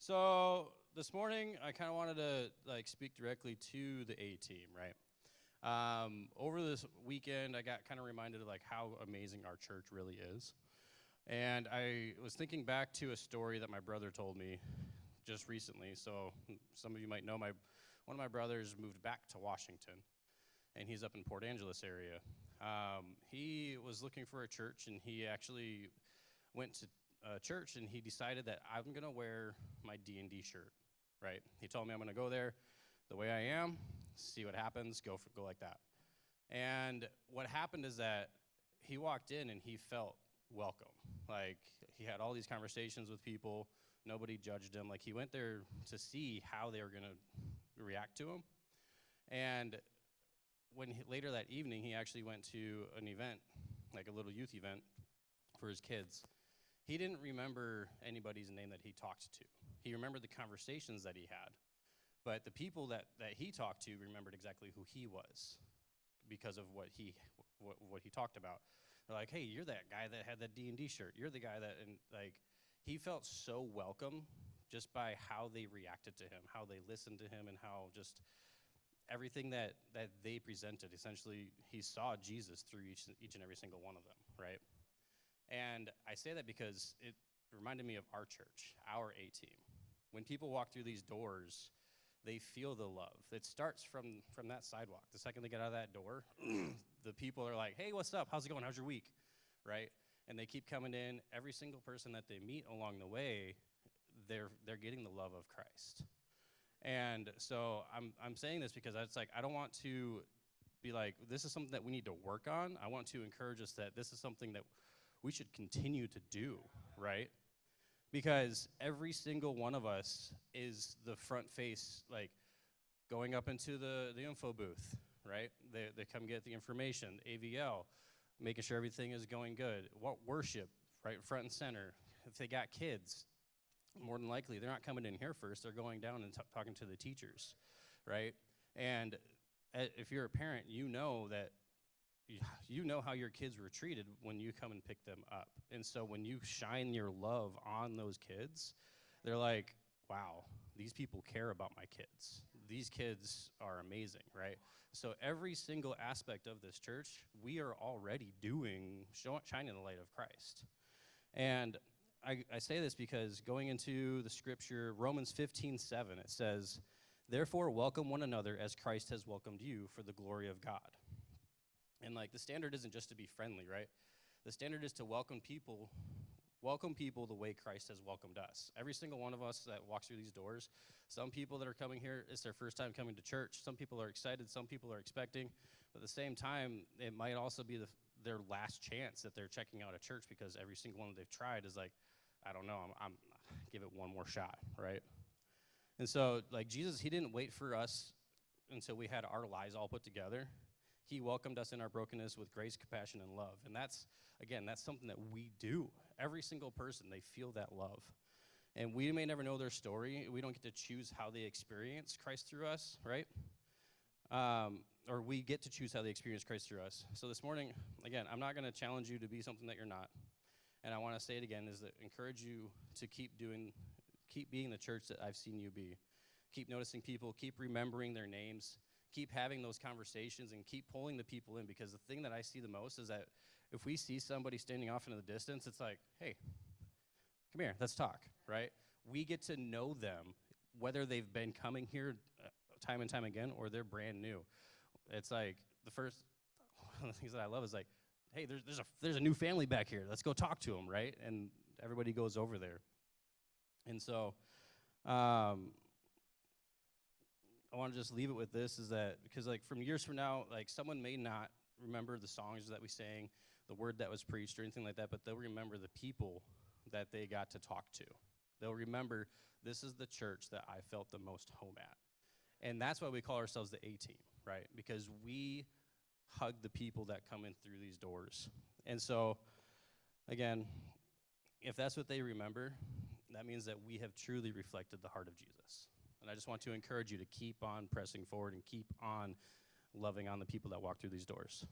So this morning, I kind of wanted to speak directly to the A team, right? Over this weekend, I got kind of reminded of how amazing our church really is, and I was thinking back to a story that my brother told me just recently. So some of you might know one of my brothers moved back to Washington, and he's up in Port Angeles area. He was looking for a church, and he actually went to church, and he decided that I'm going to wear my D&D shirt, right? He told me I'm going to go there the way I am, see what happens, go like that. And what happened is that he walked in, and he felt welcome. He had all these conversations with people. Nobody judged him. He went there to see how they were going to react to him. And later that evening, he actually went to an event, a little youth event for his kids. He didn't remember anybody's name that he talked to. He remembered the conversations that he had. But the people that he talked to remembered exactly who he was because of what he talked about. They're like, hey, you're that guy that had that D&D shirt. You're the guy that, and he felt so welcome just by how they reacted to him, how they listened to him, and how just everything that they presented. Essentially, he saw Jesus through each and every single one of them, right? And I say that because it reminded me of our church, our A team. When people walk through these doors, they feel the love. It starts from that sidewalk. The second they get out of that door, the people are like, hey, what's up? How's it going? How's your week? Right? And they keep coming in. Every single person that they meet along the way, they're getting the love of Christ. And so I'm saying this because I don't want to be like, this is something that we need to work on. I want to encourage us that this is something that we should continue to do, right? Because every single one of us is the front face, going up into the info booth, right? They come get the information, AVL, making sure everything is going good. What worship, right, front and center. If they got kids, more than likely, they're not coming in here first. They're going down and talking to the teachers, right? And if you're a parent, you know that you know how your kids were treated when you come and pick them up. And so when you shine your love on those kids, they're like, wow, these people care about my kids. These kids are amazing, right? So every single aspect of this church, we are already shining the light of Christ. And I say this because going into the scripture, Romans 15:7, it says, therefore welcome one another as Christ has welcomed you for the glory of God. And the standard isn't just to be friendly, right? The standard is to welcome people the way Christ has welcomed us. Every single one of us that walks through these doors, some people that are coming here, it's their first time coming to church. Some people are excited, some people are expecting. But at the same time, it might also be their last chance that they're checking out a church because every single one that they've tried is I don't know, I'm give it one more shot, right? And so, Jesus, he didn't wait for us until we had our lives all put together. He welcomed us in our brokenness with grace, compassion, and love. And that's something that we do. Every single person, they feel that love. And we may never know their story. We don't get to choose how they experience Christ through us, right? Or we get to choose how they experience Christ through us. So this morning, again, I'm not going to challenge you to be something that you're not. And I want to say it again, is that encourage you to keep being the church that I've seen you be. Keep noticing people, keep remembering their names, keep having those conversations, and keep pulling the people in, because the thing that I see the most is that if we see somebody standing off into the distance, it's like, hey, come here, let's talk, right? We get to know them, whether they've been coming here time and time again or they're brand new. It's one of the things that I love is hey, there's a new family back here. Let's go talk to them, right? And everybody goes over there. And so I want to just leave it with this, is that because from years from now, someone may not remember the songs that we sang, the word that was preached or anything like that, but they'll remember the people that they got to talk to. They'll remember, this is the church that I felt the most home at. And that's why we call ourselves the A-team, right? Because we hug the people that come in through these doors. And so, again, if that's what they remember, that means that we have truly reflected the heart of Jesus. And I just want to encourage you to keep on pressing forward and keep on loving on the people that walk through these doors.